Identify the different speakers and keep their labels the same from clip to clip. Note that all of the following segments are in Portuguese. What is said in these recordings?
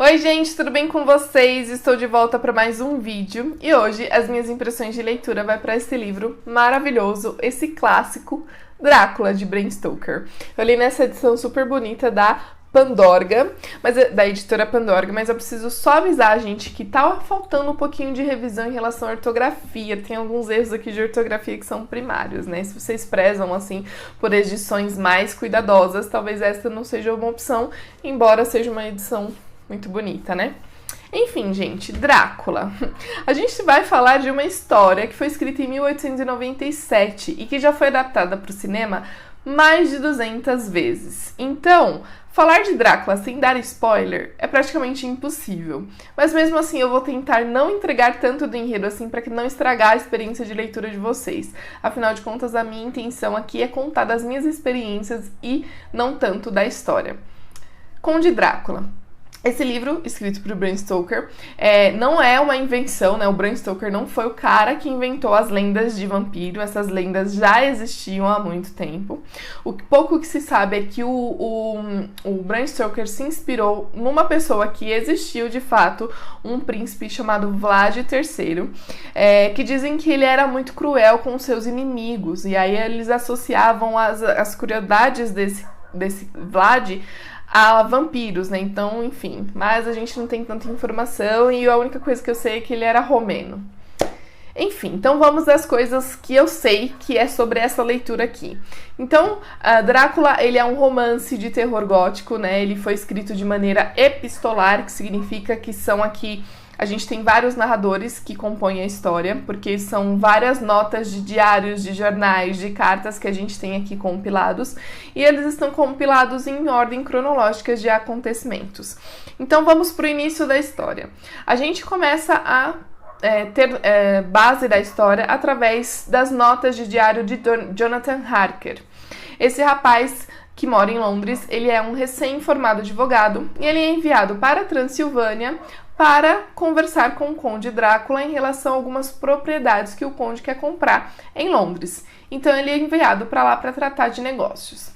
Speaker 1: Oi gente, tudo bem com vocês? Estou de volta para mais um vídeo e hoje as minhas impressões de leitura vai para esse livro maravilhoso, esse clássico Drácula de Bram Stoker. Eu li nessa edição super bonita da Pandorga, da editora Pandorga, mas eu preciso só avisar, gente, que tá faltando um pouquinho de revisão em relação à ortografia. Tem alguns erros aqui de ortografia que são primários, né? Se vocês prezam, assim, por edições mais cuidadosas, talvez esta não seja uma opção, embora seja uma edição muito bonita, né? Enfim, gente, Drácula. A gente vai falar de uma história que foi escrita em 1897 e que já foi adaptada para o cinema mais de 200 vezes. Então, falar de Drácula sem dar spoiler é praticamente impossível. Mas mesmo assim, eu vou tentar não entregar tanto do enredo assim para que não estragar a experiência de leitura de vocês. Afinal de contas, a minha intenção aqui é contar das minhas experiências e não tanto da história. Conde Drácula. Esse livro, escrito por Bram Stoker, não é uma invenção, né? O Bram Stoker não foi o cara que inventou as lendas de vampiro, essas lendas já existiam há muito tempo. O pouco que se sabe é que o Bram Stoker se inspirou numa pessoa que existiu de fato, um príncipe chamado Vlad III, que dizem que ele era muito cruel com os seus inimigos, e aí eles associavam as crueldades desse Vlad a vampiros, né? Então, enfim, mas a gente não tem tanta informação e a única coisa que eu sei é que ele era romeno. Enfim, então vamos às coisas que eu sei que é sobre essa leitura aqui. Então, Drácula, ele é um romance de terror gótico, né? Ele foi escrito de maneira epistolar, que significa que são aqui... A gente tem vários narradores que compõem a história, porque são várias notas de diários, de jornais, de cartas que a gente tem aqui compilados, e eles estão compilados em ordem cronológica de acontecimentos. Então vamos para o início da história. A gente começa a ter base da história através das notas de diário de Jonathan Harker. Esse rapaz que mora em Londres, ele é um recém-formado advogado e ele é enviado para a Transilvânia para conversar com o Conde Drácula em relação a algumas propriedades que o Conde quer comprar em Londres. Então ele é enviado para lá para tratar de negócios.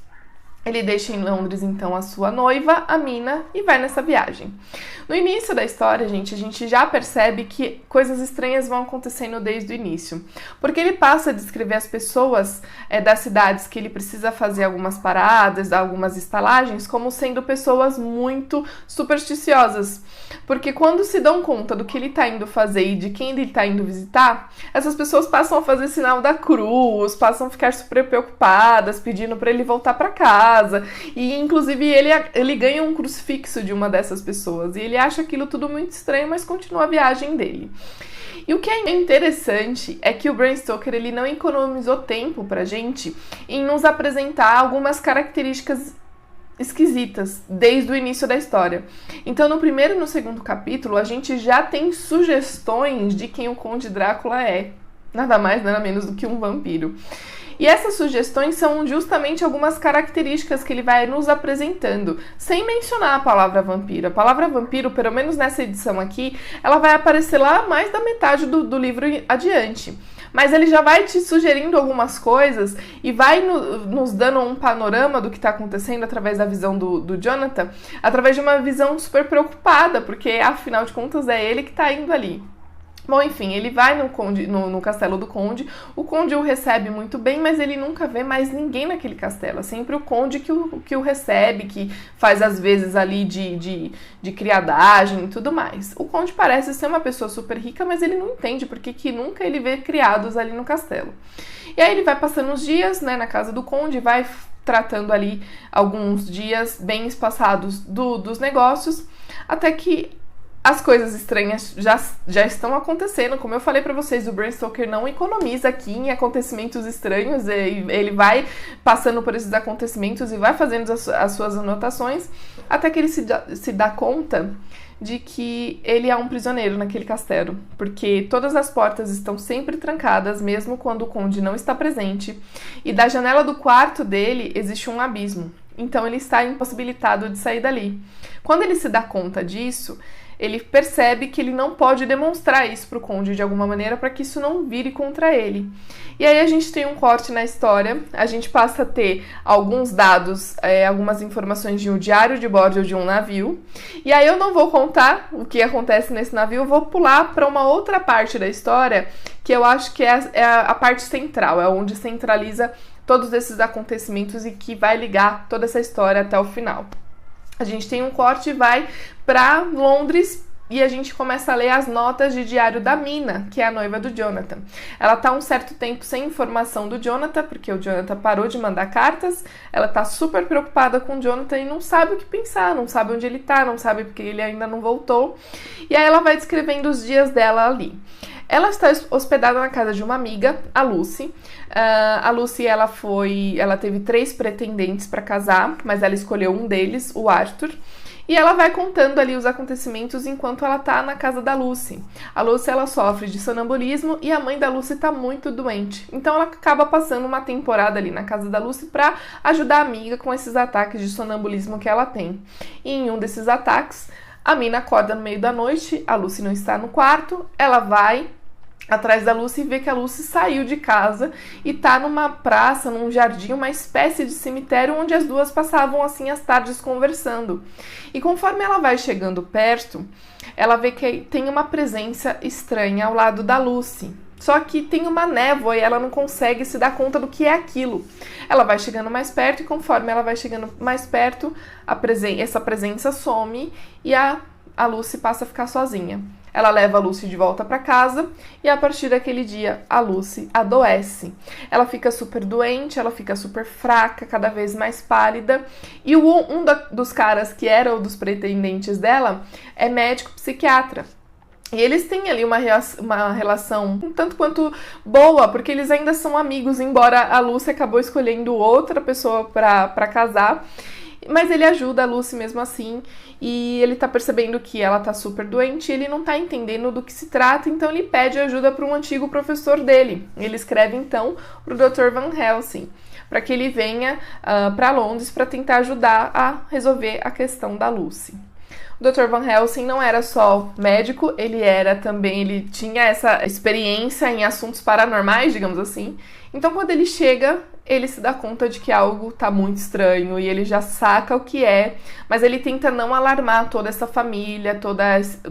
Speaker 1: Ele deixa em Londres, então, a sua noiva, a Mina, e vai nessa viagem. No início da história, gente, a gente já percebe que coisas estranhas vão acontecendo desde o início. Porque ele passa a descrever as pessoas das cidades que ele precisa fazer algumas paradas, algumas estalagens, como sendo pessoas muito supersticiosas. Porque quando se dão conta do que ele está indo fazer e de quem ele está indo visitar, essas pessoas passam a fazer sinal da cruz, passam a ficar super preocupadas, pedindo para ele voltar para casa. E inclusive ele ganha um crucifixo de uma dessas pessoas e ele acha aquilo tudo muito estranho, mas continua a viagem dele. E o que é interessante é que o Bram Stoker ele não economizou tempo pra gente em nos apresentar algumas características esquisitas desde o início da história. Então no primeiro e no segundo capítulo a gente já tem sugestões de quem o Conde Drácula é, nada mais nada menos do que um vampiro. E essas sugestões são justamente algumas características que ele vai nos apresentando, sem mencionar a palavra vampiro. A palavra vampiro, pelo menos nessa edição aqui, ela vai aparecer lá mais da metade do livro adiante. Mas ele já vai te sugerindo algumas coisas e vai nos dando um panorama do que está acontecendo através da visão do Jonathan, através de uma visão super preocupada, porque afinal de contas é ele que está indo ali. Bom, enfim, ele vai no castelo do Conde, o Conde o recebe muito bem, mas ele nunca vê mais ninguém naquele castelo, é sempre o Conde que o recebe, que faz às vezes ali de criadagem e tudo mais. O Conde parece ser uma pessoa super rica, mas ele não entende porque que nunca ele vê criados ali no castelo. E aí ele vai passando os dias, né, na casa do Conde, vai tratando ali alguns dias bem espaçados dos negócios, até que as coisas estranhas já estão acontecendo. Como eu falei pra vocês, o Bram Stoker não economiza aqui em acontecimentos estranhos. Ele vai passando por esses acontecimentos e vai fazendo as suas anotações, até que ele se dá conta de que ele é um prisioneiro naquele castelo, porque todas as portas estão sempre trancadas, mesmo quando o Conde não está presente, e da janela do quarto dele existe um abismo. Então ele está impossibilitado de sair dali. Quando ele se dá conta disso, ele percebe que ele não pode demonstrar isso pro conde de alguma maneira para que isso não vire contra ele. E aí a gente tem um corte na história, a gente passa a ter alguns dados, algumas informações de um diário de bordo de um navio. E aí eu não vou contar o que acontece nesse navio, eu vou pular para uma outra parte da história, que eu acho que é a parte central, é onde centraliza todos esses acontecimentos e que vai ligar toda essa história até o final. A gente tem um corte e vai para Londres e a gente começa a ler as notas de diário da Mina, que é a noiva do Jonathan. Ela tá um certo tempo sem informação do Jonathan, porque o Jonathan parou de mandar cartas, ela tá super preocupada com o Jonathan e não sabe o que pensar, não sabe onde ele tá, não sabe porque ele ainda não voltou. E aí ela vai descrevendo os dias dela ali. Ela está hospedada na casa de uma amiga, a Lucy. A Lucy, ela teve 3 pretendentes para casar, mas ela escolheu um deles, o Arthur. E ela vai contando ali os acontecimentos enquanto ela tá na casa da Lucy. A Lucy, ela sofre de sonambulismo e a mãe da Lucy tá muito doente. Então ela acaba passando uma temporada ali na casa da Lucy para ajudar a amiga com esses ataques de sonambulismo que ela tem. E em um desses ataques, a Mina acorda no meio da noite, a Lucy não está no quarto, ela vai atrás da Lucy e vê que a Lucy saiu de casa e tá numa praça, num jardim, uma espécie de cemitério onde as duas passavam assim as tardes conversando. E conforme ela vai chegando perto, ela vê que tem uma presença estranha ao lado da Lucy. Só que tem uma névoa e ela não consegue se dar conta do que é aquilo. Ela vai chegando mais perto e conforme ela vai chegando mais perto, essa presença some e a Lucy passa a ficar sozinha. Ela leva a Lucy de volta para casa e a partir daquele dia a Lucy adoece. Ela fica super doente, ela fica super fraca, cada vez mais pálida. E dos caras que era um dos pretendentes dela é médico psiquiatra. E eles têm ali uma relação um tanto quanto boa, porque eles ainda são amigos, embora a Lucy acabou escolhendo outra pessoa para casar. Mas ele ajuda a Lucy mesmo assim, e ele tá percebendo que ela tá super doente e ele não tá entendendo do que se trata, então ele pede ajuda para um antigo professor dele. Ele escreve então pro Dr. Van Helsing, para que ele venha para Londres para tentar ajudar a resolver a questão da Lucy. O Dr. Van Helsing não era só médico, ele tinha essa experiência em assuntos paranormais, digamos assim. Então, quando ele chega, ele se dá conta de que algo tá muito estranho e ele já saca o que é, mas ele tenta não alarmar toda essa família,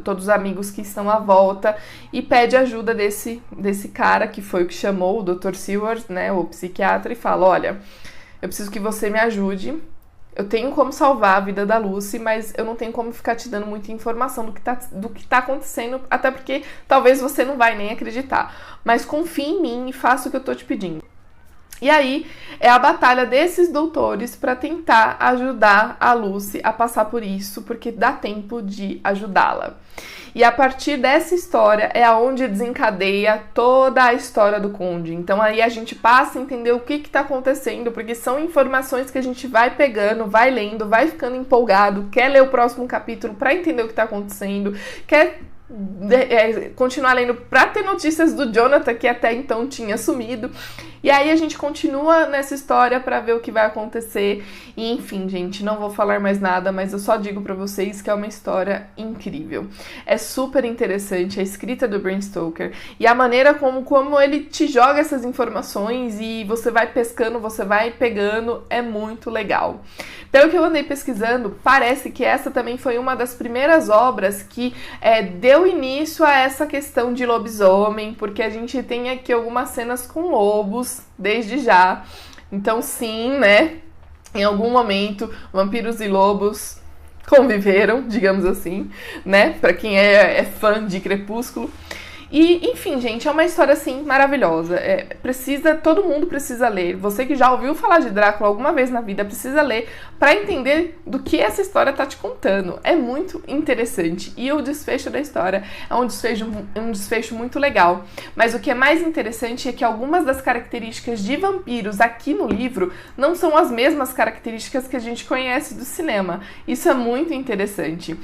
Speaker 1: todos os amigos que estão à volta e pede ajuda desse cara que foi o que chamou o Dr. Seward, né, o psiquiatra, e fala: olha, eu preciso que você me ajude. Eu tenho como salvar a vida da Lucy, mas eu não tenho como ficar te dando muita informação do que tá acontecendo, até porque talvez você não vai nem acreditar. Mas confie em mim e faça o que eu tô te pedindo. E aí é a batalha desses doutores para tentar ajudar a Lucy a passar por isso, porque dá tempo de ajudá-la. E a partir dessa história é aonde desencadeia toda a história do Conde. Então aí a gente passa a entender o que está acontecendo, porque são informações que a gente vai pegando, vai lendo, vai ficando empolgado, quer ler o próximo capítulo para entender o que está acontecendo, quer continuar lendo para ter notícias do Jonathan, que até então tinha sumido. E aí a gente continua nessa história para ver o que vai acontecer. E enfim, gente, não vou falar mais nada, mas eu só digo para vocês que é uma história incrível. É super interessante a escrita do Bram Stoker e a maneira como ele te joga essas informações e você vai pescando, você vai pegando, é muito legal. Pelo que eu andei pesquisando, parece que essa também foi uma das primeiras obras que deu início a essa questão de lobisomem, porque a gente tem aqui algumas cenas com lobos, desde já. Então sim, né, em algum momento, vampiros e lobos conviveram, digamos assim, né, pra quem é fã de Crepúsculo. E, enfim, gente, é uma história, assim, maravilhosa. Todo mundo precisa ler. Você que já ouviu falar de Drácula alguma vez na vida, precisa ler para entender do que essa história tá te contando. É muito interessante. E o desfecho da história é um desfecho muito legal. Mas o que é mais interessante é que algumas das características de vampiros aqui no livro não são as mesmas características que a gente conhece do cinema. Isso é muito interessante.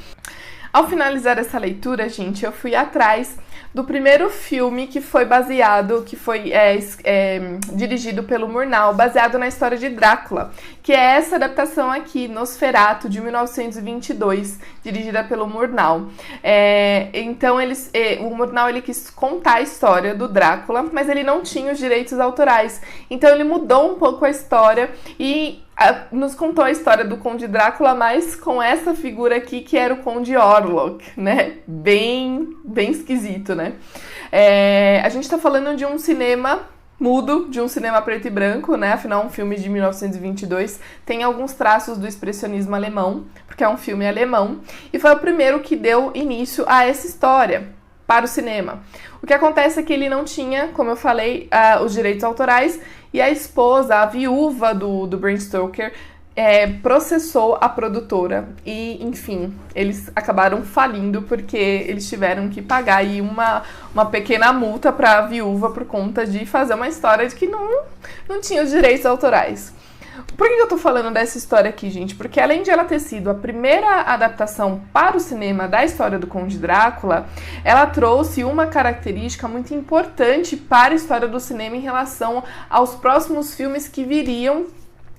Speaker 1: Ao finalizar essa leitura, gente, eu fui atrás do primeiro filme que foi baseado, que foi dirigido pelo Murnau, baseado na história de Drácula, que é essa adaptação aqui, Nosferatu, de 1922, dirigida pelo Murnau. Então, o Murnau ele quis contar a história do Drácula, mas ele não tinha os direitos autorais. Então, ele mudou um pouco a história e nos contou a história do Conde Drácula, mas com essa figura aqui que era o Conde Orlok, né? Bem esquisito, né? A gente tá falando de um cinema mudo, de um cinema preto e branco, né? Afinal, um filme de 1922 tem alguns traços do expressionismo alemão, porque é um filme alemão, e foi o primeiro que deu início a essa história para o cinema. O que acontece é que ele não tinha, como eu falei, os direitos autorais, e a esposa, a viúva do Bram Stoker, processou a produtora e, enfim, eles acabaram falindo porque eles tiveram que pagar aí uma pequena multa para a viúva por conta de fazer uma história de que não tinha os direitos autorais. Por que eu tô falando dessa história aqui, gente? Porque além de ela ter sido a primeira adaptação para o cinema da história do Conde Drácula, ela trouxe uma característica muito importante para a história do cinema em relação aos próximos filmes que viriam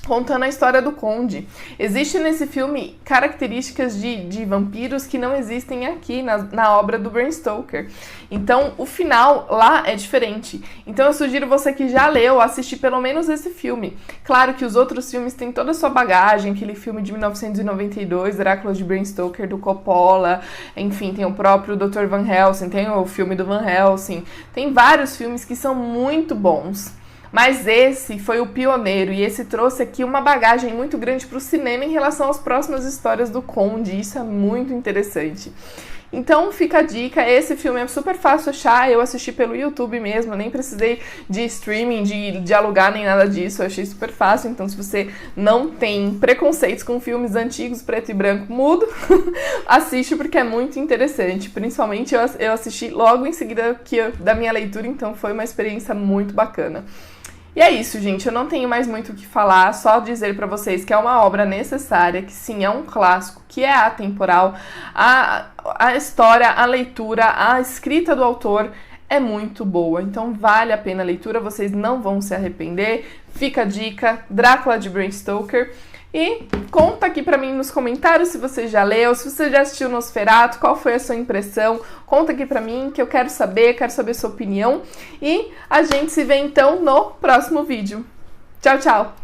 Speaker 1: contando a história do Conde. Existem nesse filme características de vampiros que não existem aqui na obra do Bram Stoker. Então, o final lá é diferente. Então, eu sugiro você que já leu assistir pelo menos esse filme. Claro que os outros filmes têm toda a sua bagagem, aquele filme de 1992, Drácula de Bram Stoker, do Coppola, enfim, tem o próprio Dr. Van Helsing, tem o filme do Van Helsing, tem vários filmes que são muito bons. Mas esse foi o pioneiro e esse trouxe aqui uma bagagem muito grande para o cinema em relação às próximas histórias do Conde. Isso é muito interessante. Então fica a dica, esse filme é super fácil achar, eu assisti pelo YouTube mesmo, nem precisei de streaming, de alugar nem nada disso, eu achei super fácil. Então se você não tem preconceitos com filmes antigos, preto e branco, mudo, assiste porque é muito interessante. Principalmente eu assisti logo em seguida da minha leitura, então foi uma experiência muito bacana. E é isso, gente, eu não tenho mais muito o que falar, só dizer pra vocês que é uma obra necessária, que sim, é um clássico, que é atemporal, a história, a leitura, a escrita do autor é muito boa, então vale a pena a leitura, vocês não vão se arrepender. Fica a dica, Drácula de Bram Stoker. E conta aqui pra mim nos comentários se você já leu, se você já assistiu Nosferatu, qual foi a sua impressão. Conta aqui pra mim que eu quero saber sua opinião. E a gente se vê então no próximo vídeo. Tchau, tchau!